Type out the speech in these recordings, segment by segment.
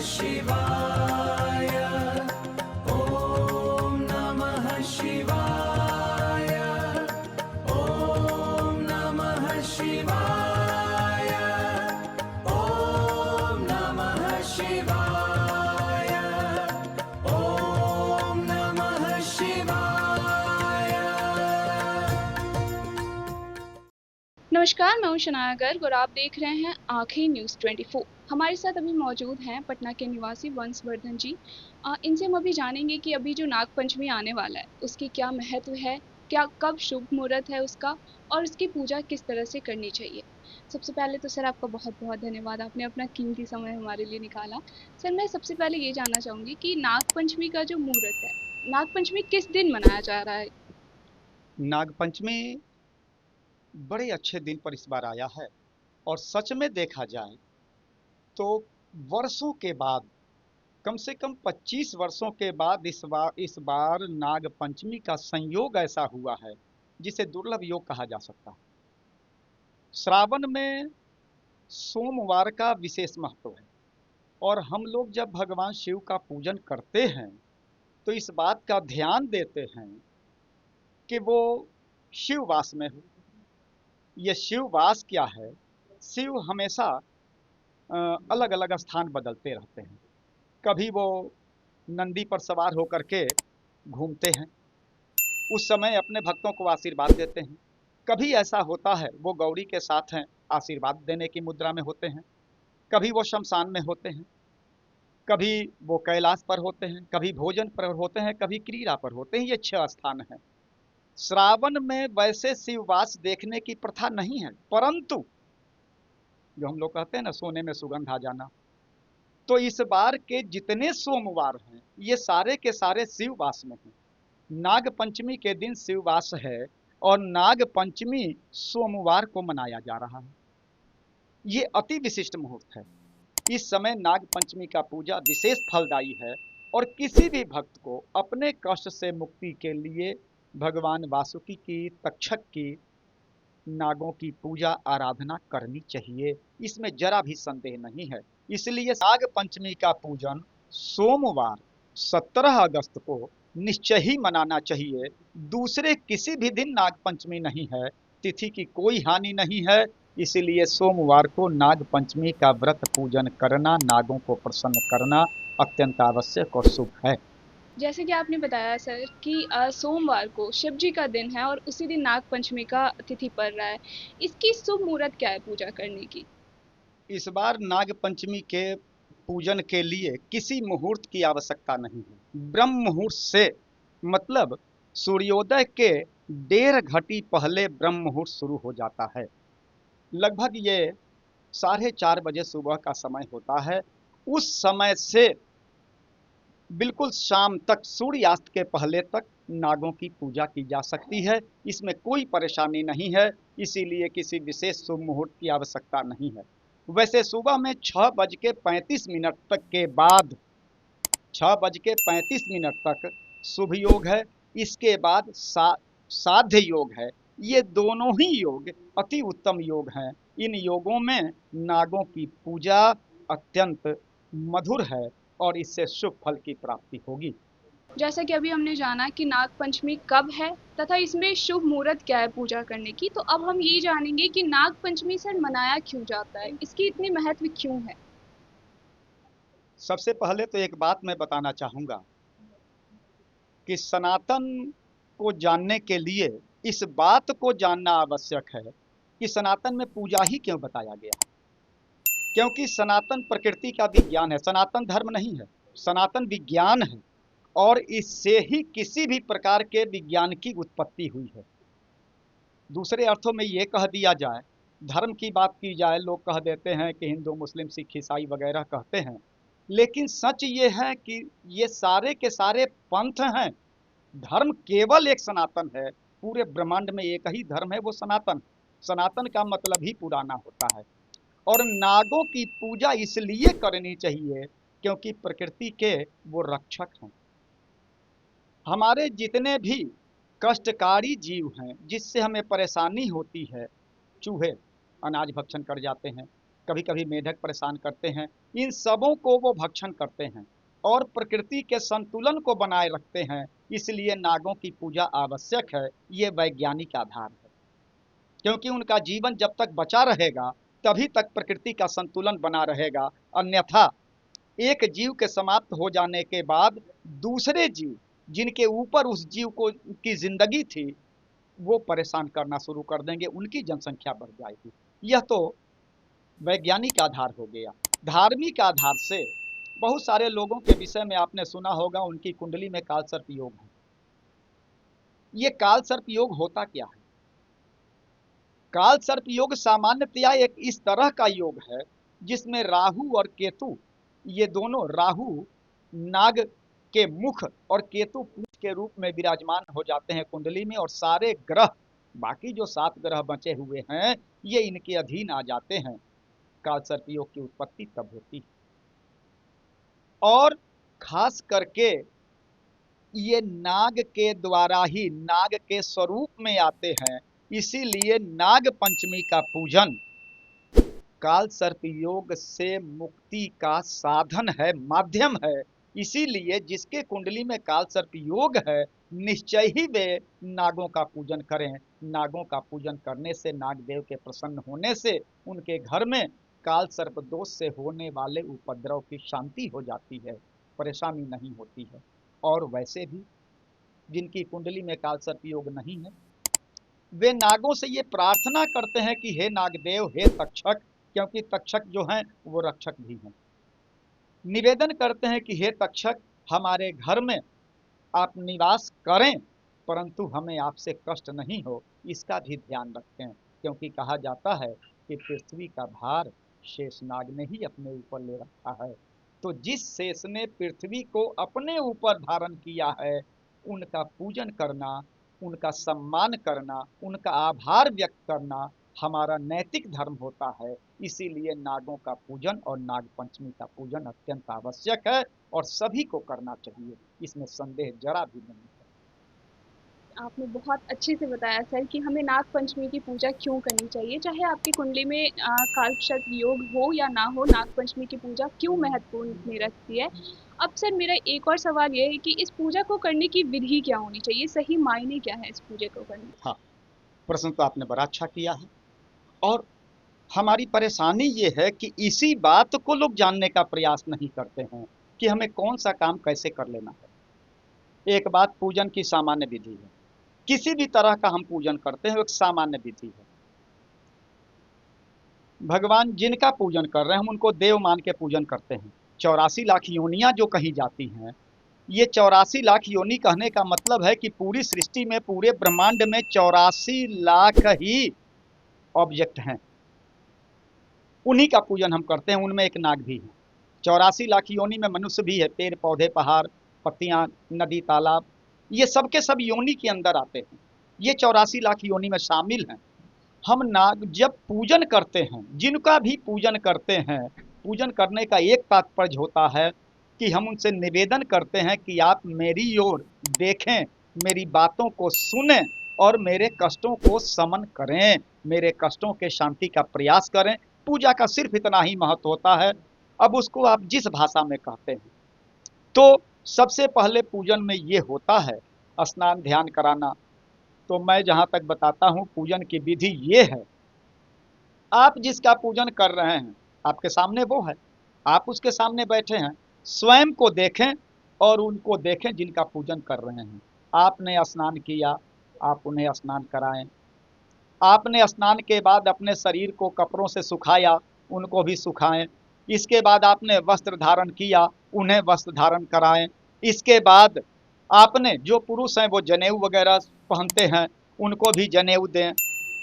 शिवाय। ॐ नमः शिवाय। ॐ नमः शिवाय। ॐ नमः शिवाय। ॐ नमः शिवाय। नमस्कार, मैं हूं शनाया गर्ग और आप देख रहे हैं आंखें न्यूज़ 24। हमारे साथ अभी मौजूद हैं पटना के निवासी वंशवर्धन जी। इनसे हम अभी जानेंगे कि अभी जो नाग पंचमी आने वाला है उसकी क्या महत्व है, क्या कब शुभ मुहूर्त है उसका और उसकी पूजा किस तरह से करनी चाहिए। सबसे पहले तो सर आपका बहुत बहुत धन्यवाद, आपने अपना कीमती समय हमारे लिए निकाला। सर मैं सबसे पहले ये जानना चाहूँगी कि नाग पंचमी का जो मुहूर्त है, नाग पंचमी किस दिन मनाया जा रहा है। नागपंचमी बड़े अच्छे दिन पर इस बार आया है और सच में देखा जाए तो वर्षों के बाद, कम से कम 25 वर्षों के बाद इस बार नागपंचमी का संयोग ऐसा हुआ है जिसे दुर्लभ योग कहा जा सकता है। श्रावण में सोमवार का विशेष महत्व है और हम लोग जब भगवान शिव का पूजन करते हैं तो इस बात का ध्यान देते हैं कि वो शिववास में हो। ये शिववास क्या है? शिव हमेशा अलग अलग स्थान बदलते रहते हैं। कभी वो नंदी पर सवार होकर के घूमते हैं, उस समय अपने भक्तों को आशीर्वाद देते हैं। कभी ऐसा होता है वो गौरी के साथ हैं, आशीर्वाद देने की मुद्रा में होते हैं। कभी वो शमशान में होते हैं, कभी वो कैलाश पर होते हैं, कभी भोजन पर होते हैं, कभी क्रीड़ा पर होते हैं। ये 6 स्थान हैं। श्रावण में वैसे शिववास देखने की प्रथा नहीं है, परंतु जो हम लोग कहते हैं ना, सोने में सुगंध आ जाना, तो इस बार के जितने सोमवार हैं ये सारे के सारे शिववास में हैं। नाग पंचमी के दिन शिववास है और नाग पंचमी सोमवार को मनाया जा रहा है। ये अति विशिष्ट मुहूर्त है। इस समय नाग पंचमी का पूजा विशेष फलदायी है और किसी भी भक्त को अपने कष्ट से मुक्ति के लिए भगवान वासुकी की, तक्षक की, नागों की पूजा आराधना करनी चाहिए, इसमें जरा भी संदेह नहीं है। इसलिए नाग पंचमी का पूजन सोमवार 17 अगस्त को निश्चय ही मनाना चाहिए। दूसरे किसी भी दिन नाग पंचमी नहीं है, तिथि की कोई हानि नहीं है। इसीलिए सोमवार को नाग पंचमी का व्रत पूजन करना, नागों को प्रसन्न करना अत्यंत आवश्यक और शुभ है। जैसे कि आपने बताया सर कि सोमवार को शिव जी का दिन है और उसी दिन नाग पंचमी का तिथि पड़ रहा है। इसकी शुभ मुहूर्त क्या है पूजा करने की। इस बार नाग पंचमी के पूजन के लिए किसी मुहूर्त की आवश्यकता नहीं है। ब्रह्म मुहूर्त से मतलब सूर्योदय के 1.5 घटी पहले ब्रह्म मुहूर्त शुरू हो जाता है। लगभग ये 4:30 बजे सुबह का समय होता है। उस समय से बिल्कुल शाम तक, सूर्यास्त के पहले तक नागों की पूजा की जा सकती है। इसमें कोई परेशानी नहीं है, इसीलिए किसी विशेष शुभ मुहूर्त की आवश्यकता नहीं है। वैसे सुबह में 6:35 तक के बाद, 6:35 तक शुभ योग है। इसके बाद साध्य योग है। ये दोनों ही योग अति उत्तम योग हैं। इन योगों में नागों की पूजा अत्यंत मधुर है और इससे शुभ फल की प्राप्ति होगी। जैसा कि अभी हमने जाना कि नाग पंचमी कब है तथा इसमें शुभ मुहूर्त क्या है पूजा करने की, तो अब हम ये जानेंगे कि नाग पंचमी सर मनाया क्यों जाता है, इसकी इतनी महत्व क्यों है। सबसे पहले तो एक बात मैं बताना चाहूँगा कि सनातन को जानने के लिए इस बात को जानना आवश्यक है कि सनातन में पूजा ही क्यों बताया गया है। क्योंकि सनातन प्रकृति का विज्ञान है, सनातन धर्म नहीं है, सनातन विज्ञान है और इससे ही किसी भी प्रकार के विज्ञान की उत्पत्ति हुई है। दूसरे अर्थों में ये कह दिया जाए, धर्म की बात की जाए, लोग कह देते हैं कि हिंदू, मुस्लिम, सिख, ईसाई वगैरह कहते हैं, लेकिन सच ये है कि ये सारे के सारे पंथ हैं। धर्म केवल एक सनातन है। पूरे ब्रह्मांड में एक ही धर्म है, वो सनातन। सनातन का मतलब ही पुराना होता है। और नागों की पूजा इसलिए करनी चाहिए क्योंकि प्रकृति के वो रक्षक हैं। हमारे जितने भी कष्टकारी जीव हैं जिससे हमें परेशानी होती है, चूहे अनाज भक्षण कर जाते हैं, कभी कभी मेढक परेशान करते हैं, इन सबों को वो भक्षण करते हैं और प्रकृति के संतुलन को बनाए रखते हैं। इसलिए नागों की पूजा आवश्यक है, ये वैज्ञानिक आधार है। क्योंकि उनका जीवन जब तक बचा रहेगा तभी तक प्रकृति का संतुलन बना रहेगा, अन्यथा एक जीव के समाप्त हो जाने के बाद दूसरे जीव जिनके ऊपर उस जीव को की जिंदगी थी वो परेशान करना शुरू कर देंगे, उनकी जनसंख्या बढ़ जाएगी। यह तो वैज्ञानिक आधार हो गया। धार्मिक आधार से बहुत सारे लोगों के विषय में आपने सुना होगा, उनकी कुंडली में कालसर्प योग है। ये कालसर्प योग होता क्या है? कालसर्प योग सामान्यतया एक इस तरह का योग है जिसमें राहु और केतु, ये दोनों, राहु नाग के मुख और केतु पूंछ के रूप में विराजमान हो जाते हैं कुंडली में, और सारे ग्रह, बाकी जो 7 ग्रह बचे हुए हैं, ये इनके अधीन आ जाते हैं। कालसर्प योग की उत्पत्ति तब होती है, और खास करके ये नाग के द्वारा ही, नाग के स्वरूप में आते हैं। इसीलिए नाग पंचमी का पूजन कालसर्प योग से मुक्ति का साधन है, माध्यम है। इसीलिए जिसके कुंडली में कालसर्प योग है, निश्चय ही वे नागों का पूजन करें। नागों का पूजन करने से, नागदेव के प्रसन्न होने से उनके घर में कालसर्प दोष से होने वाले उपद्रव की शांति हो जाती है, परेशानी नहीं होती है। और वैसे भी जिनकी कुंडली में कालसर्प योग नहीं है, वे नागों से ये प्रार्थना करते हैं कि हे नागदेव, हे तक्षक, क्योंकि तक्षक जो हैं वो रक्षक भी हैं, निवेदन करते हैं कि हे तक्षक, हमारे घर में आप निवास करें, परंतु हमें आपसे कष्ट नहीं हो, इसका भी ध्यान रखें। क्योंकि कहा जाता है कि पृथ्वी का भार शेषनाग ने ही अपने ऊपर ले रखा है। तो जिस शेष ने पृथ्वी को अपने ऊपर धारण किया है, उनका पूजन करना, उनका सम्मान करना, उनका आभार व्यक्त करना हमारा नैतिक धर्म होता है। इसीलिए नागों का पूजन और नाग पंचमी का पूजन अत्यंत आवश्यक है और सभी को करना चाहिए, इसमें संदेह जरा भी नहीं है। आपने बहुत अच्छे से बताया सर कि हमें नाग पंचमी की पूजा क्यों करनी चाहिए, चाहे आपकी कुंडली में कालसर्प योग हो या ना हो, नाग पंचमी की पूजा क्यों महत्वपूर्ण में रखती है। अब सर मेरा एक और सवाल ये है कि इस पूजा को करने की विधि क्या होनी चाहिए, सही मायने क्या है इस पूजा को करने? हाँ, प्रश्न तो आपने बड़ा अच्छा किया है, और हमारी परेशानी ये है कि इसी बात को लोग जानने का प्रयास नहीं करते हैं कि हमें कौन सा काम कैसे कर लेना है। एक बात पूजन की सामान्य विधि है, किसी भी तरह का हम पूजन करते हैं एक सामान्य विधि है। भगवान जिनका पूजन कर रहे हैं हम उनको देव मान के पूजन करते हैं। 84 लाख योनियां जो कही जाती हैं, ये 84 लाख योनि कहने का मतलब है कि पूरी सृष्टि में, पूरे ब्रह्मांड में 84 लाख ही ऑब्जेक्ट हैं, उन्हीं का पूजन हम करते हैं। उनमें एक नाग भी है। 84 लाख योनि में मनुष्य भी है, पेड़ पौधे, पहाड़, पत्तियां, नदी, तालाब, ये सब के सब योनि के अंदर आते हैं। ये 84 लाख योनि में शामिल हैं। हम नाग जब पूजन करते हैं, जिनका भी पूजन करते हैं, पूजन करने का एक तात्पर्य होता है कि हम उनसे निवेदन करते हैं कि आप मेरी ओर देखें, मेरी बातों को सुनें और मेरे कष्टों को शमन करें, मेरे कष्टों के शांति का प्रयास करें। पूजा का सिर्फ इतना ही महत्व होता है। अब उसको आप जिस भाषा में कहते हैं, तो सबसे पहले पूजन में ये होता है स्नान ध्यान कराना। तो मैं जहाँ तक बताता हूँ पूजन की विधि ये है, आप जिसका पूजन कर रहे हैं आपके सामने वो है, आप उसके सामने बैठे हैं, स्वयं को देखें और उनको देखें जिनका पूजन कर रहे हैं। आपने स्नान किया, आप उन्हें स्नान कराएं। आपने स्नान के बाद अपने शरीर को कपड़ों से सुखाया, उनको भी सुखाएं। इसके बाद आपने वस्त्र धारण किया, उन्हें वस्त्र धारण कराएं। इसके बाद आपने, जो पुरुष हैं वो जनेऊ वगैरह पहनते हैं, उनको भी जनेऊ दें।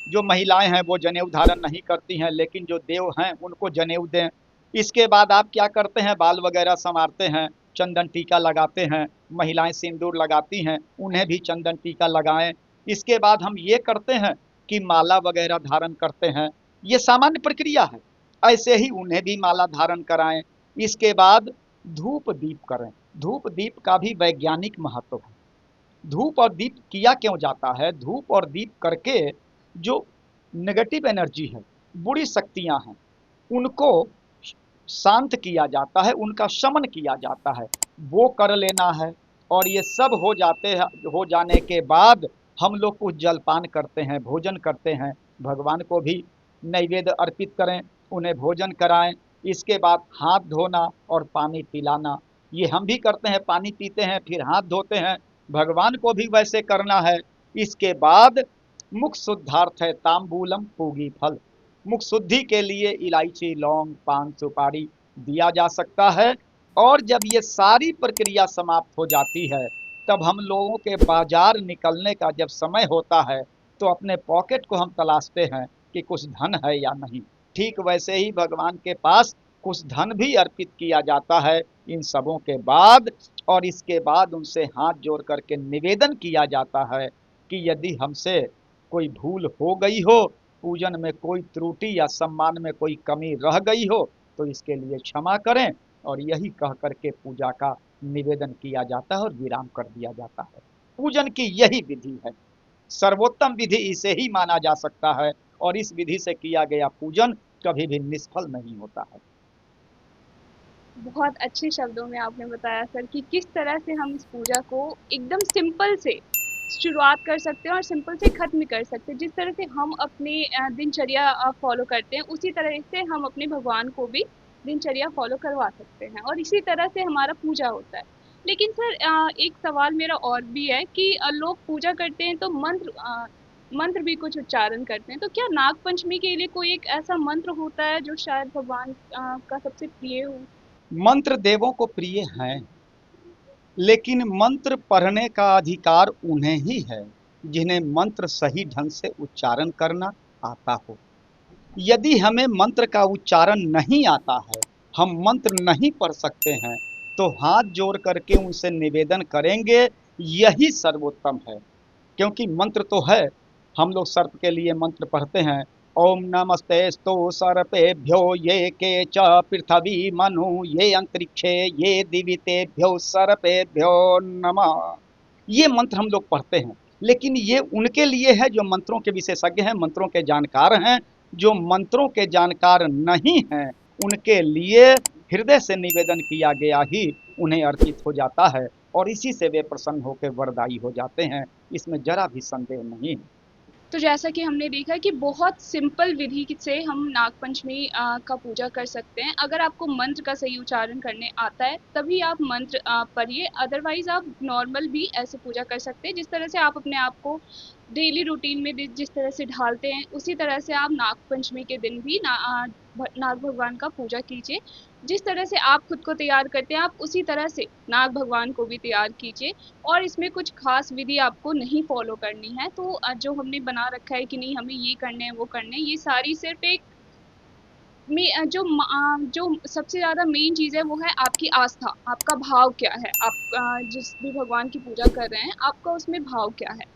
जो महिलाएं हैं वो जनेऊ धारण नहीं करती हैं, लेकिन जो देव हैं उनको जनेऊ दें। इसके बाद आप क्या करते हैं, बाल वगैरह संवारते हैं, चंदन टीका लगाते हैं। महिलाएं सिंदूर लगाती हैं, उन्हें भी चंदन टीका लगाएं। इसके बाद हम ये करते हैं कि माला वगैरह धारण करते हैं, ये सामान्य प्रक्रिया है। ऐसे ही उन्हें भी माला धारण कराएं। इसके बाद धूप दीप करें। धूप दीप का भी वैज्ञानिक महत्व है। धूप और दीप किया क्यों जाता है? धूप और दीप करके जो नेगेटिव एनर्जी है, बुरी शक्तियां हैं, उनको शांत किया जाता है, उनका शमन किया जाता है, वो कर लेना है। और ये सब हो जाने के बाद हम लोग कुछ जलपान करते हैं, भोजन करते हैं, भगवान को भी नैवेद्य अर्पित करें, उन्हें भोजन कराएं। इसके बाद हाथ धोना और पानी पिलाना, ये हम भी करते हैं, पानी पीते हैं फिर हाथ धोते हैं, भगवान को भी वैसे करना है। इसके बाद मुख शुद्धार्थ है तांबूलम पूगी फल, मुख शुद्धि के लिए इलायची, लौंग, पान, सुपारी दिया जा सकता है। और जब ये सारी प्रक्रिया समाप्त हो जाती है, तब हम लोगों के बाजार निकलने का जब समय होता है, तो अपने पॉकेट को हम तलाशते हैं कि कुछ धन है या नहीं। ठीक वैसे ही भगवान के पास कुछ धन भी अर्पित किया जाता है इन सबों के बाद। और इसके बाद उनसे हाथ जोड़ करके निवेदन किया जाता है कि यदि हमसे कोई भूल हो गई हो, पूजन में कोई त्रुटि या सम्मान में कोई कमी रह गई हो, तो इसके लिए क्षमा करें। और यही कह करके पूजा का निवेदन किया जाता है और विराम कर दिया जाता है। पूजन की यही विधि है, सर्वोत्तम विधि इसे ही माना जा सकता है। और इस विधि से किया गया पूजन कभी भी निष्फल नहीं होता है। बहुत अच्छे शब्दों में आपने बताया सर कि किस तरह से हम इस पूजा को एकदम सिंपल से शुरुआत कर सकते हैं और सिंपल से ख़त्म कर सकते हैं। जिस तरह से हम अपनी दिनचर्या फ़ॉलो करते हैं, उसी तरह से हम अपने भगवान को भी दिनचर्या फ़ॉलो करवा सकते हैं और इसी तरह से हमारा पूजा होता है। लेकिन सर एक सवाल मेरा और भी है कि लोग पूजा करते हैं तो मंत्र भी कुछ उच्चारण करते हैं। तो क्या नाग पंचमी के लिए कोई एक ऐसा मंत्र होता है जो शायद भगवान का सबसे प्रिय हो? मंत्र देवों को प्रिय हैं, लेकिन मंत्र पढ़ने का अधिकार उन्हें ही है जिन्हें मंत्र सही ढंग से उच्चारण करना आता हो। यदि हमें मंत्र का उच्चारण नहीं आता है, हम मंत्र नहीं पढ़ सकते हैं, तो हाथ जोड़ करके उनसे निवेदन करेंगे, यही सर्वोत्तम है। क्योंकि मंत्र तो है, हम लोग सर्प के लिए मंत्र पढ़ते हैं, ओम नमस्तेस्तु सर्पेभ्यो ये के च पृथ्वी मनु ये अंतरिक्षे ये दिवितेभ्यो सर्पेभ्यो नमः। ये मंत्र हम लोग पढ़ते हैं, लेकिन ये उनके लिए है जो मंत्रों के विशेषज्ञ हैं, मंत्रों के जानकार हैं। जो मंत्रों के जानकार नहीं हैं, उनके लिए हृदय से निवेदन किया गया ही उन्हें अर्पित हो जाता है और इसी से वे प्रसन्न होकर वरदायी हो जाते हैं। इसमें जरा भी संदेह नहीं है। तो जैसा कि हमने देखा कि बहुत सिंपल विधि से हम नागपंचमी का पूजा कर सकते हैं। अगर आपको मंत्र का सही उच्चारण करने आता है तभी आप मंत्र पढ़िए, अदरवाइज आप नॉर्मल भी ऐसे पूजा कर सकते हैं। जिस तरह से आप अपने आप को डेली रूटीन में जिस तरह से ढालते हैं, उसी तरह से आप नागपंचमी के दिन भी नाग भगवान का पूजा कीजिए। जिस तरह से आप खुद को तैयार करते हैं, आप उसी तरह से नाग भगवान को भी तैयार कीजिए। और इसमें कुछ खास विधि आपको नहीं फॉलो करनी है। तो जो हमने बना रखा है कि नहीं हमें ये करने हैं वो करने हैं, ये सारी सिर्फ एक जो सबसे ज़्यादा मेन चीज़ है वो है आपकी आस्था, आपका भाव क्या है। आप जिस भी भगवान की पूजा कर रहे हैं, आपका उसमें भाव क्या है।